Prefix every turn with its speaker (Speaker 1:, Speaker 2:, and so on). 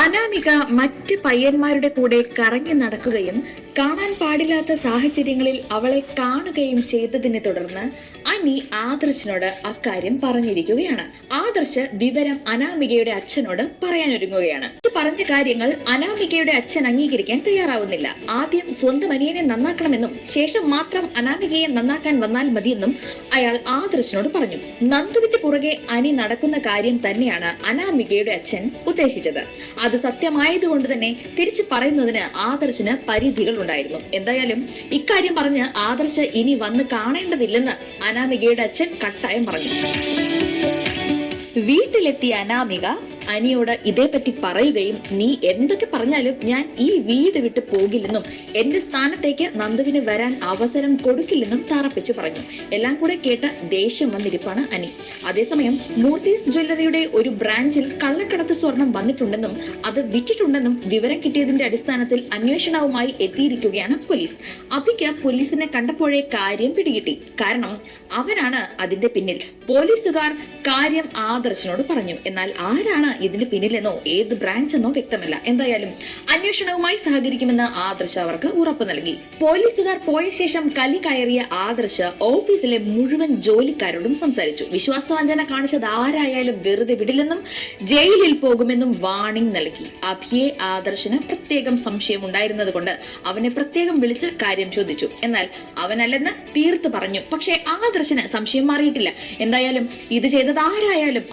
Speaker 1: അനാമിക മറ്റ് പയ്യന്മാരുടെ കൂടെ കറങ്ങി നടക്കുകയും കാണാൻ പാടില്ലാത്ത സാഹചര്യങ്ങളിൽ അവളെ കാണുകയും ചെയ്തതിനെ തുടർന്ന് അനി ആദർശിനോട് അക്കാര്യം പറഞ്ഞിരിക്കുകയാണ്. ആദർശ് വിവരം അനാമികയുടെ അച്ഛനോട് പറയാനൊരുങ്ങുകയാണ്. പറഞ്ഞ കാര്യങ്ങൾ അനാമികയുടെ അച്ഛൻ അംഗീകരിക്കാൻ തയ്യാറാവുന്നില്ല. ആദ്യം സ്വന്തം അനിയനെ നന്നാക്കണമെന്നും ശേഷം മാത്രം അനാമികയെ നന്നാക്കാൻ വന്നാൽ മതിയെന്നും അയാൾ ആദർശിനോട് പറഞ്ഞു. നന്ദുവിന്റെ പുറകെ അനി നടക്കുന്ന കാര്യം തന്നെയാണ് അനാമികയുടെ അച്ഛൻ ഉദ്ദേശിച്ചത്. അത് സത്യമായതുകൊണ്ട് തന്നെ തിരിച്ചു പറയുന്നതിന് ആദർശിന് പരിധികൾ ഉണ്ടായിരുന്നു. എന്തായാലും ഇക്കാര്യം പറഞ്ഞ് ആദർശ് ഇനി വന്ന് കാണേണ്ടതില്ലെന്ന് അനാമികയുടെ അച്ഛൻ കട്ടായം പറഞ്ഞു. വീട്ടിലെത്തിയ അനാമിക അനിയോട് ഇതേപ്പറ്റി പറയുകയും നീ എന്തൊക്കെ പറഞ്ഞാലും ഞാൻ ഈ വീട് വിട്ട് പോകില്ലെന്നും എന്റെ സ്ഥാനത്തേക്ക് നന്ദുവിന് വരാൻ അവസരം കൊടുക്കില്ലെന്നും തറപ്പിച്ചു പറഞ്ഞു. എല്ലാം കൂടെ കേട്ട് ദേഷ്യം വന്നിരിപ്പാണ് അനി. അതേസമയം മൂർത്തീസ് ജ്വല്ലറിയുടെ ഒരു ബ്രാഞ്ചിൽ കള്ളക്കടത്ത് സ്വർണം വന്നിട്ടുണ്ടെന്നും അത് വിറ്റിട്ടുണ്ടെന്നും വിവരം കിട്ടിയതിന്റെ അടിസ്ഥാനത്തിൽ അന്വേഷണവുമായി എത്തിയിരിക്കുകയാണ് പോലീസ്. അഭിക്ക് പോലീസിനെ കണ്ടപ്പോഴേ കാര്യം പിടികിട്ടി. കാരണം അവനാണ് അതിന്റെ പിന്നിൽ. പോലീസുകാർ കാര്യം ആദർശിനോട് പറഞ്ഞു. എന്നാൽ ആരാണ് ഇതിന് പിന്നിലെന്നോ ഏത് ബ്രാഞ്ച് എന്നോ വ്യക്തമല്ല. എന്തായാലും അന്വേഷണവുമായി സഹകരിക്കുമെന്ന് ആദർശ് അവർക്ക് ഉറപ്പ് നൽകി. പോലീസുകാർ പോയ ശേഷം കലി കയറിയ ആദർശ് ഓഫീസിലെ മുഴുവൻ ജോലിക്കാരോടും സംസാരിച്ചു. വിശ്വാസവഞ്ചന കാണിച്ചത് ആരായാലും വെറുതെ വിടില്ലെന്നും ജയിലിൽ പോകുമെന്നും വാണിംഗ് നൽകി. അഭിയെ ആദർശിന് പ്രത്യേകം സംശയം ഉണ്ടായിരുന്നത് കൊണ്ട് അവനെ പ്രത്യേകം വിളിച്ച് കാര്യം ചോദിച്ചു. എന്നാൽ അവനല്ലെന്ന് തീർത്ത് പറഞ്ഞു. പക്ഷേ ആദർശിന് സംശയം മാറിയിട്ടില്ല. എന്തായാലും ഇത് ചെയ്തത് ആരായാലും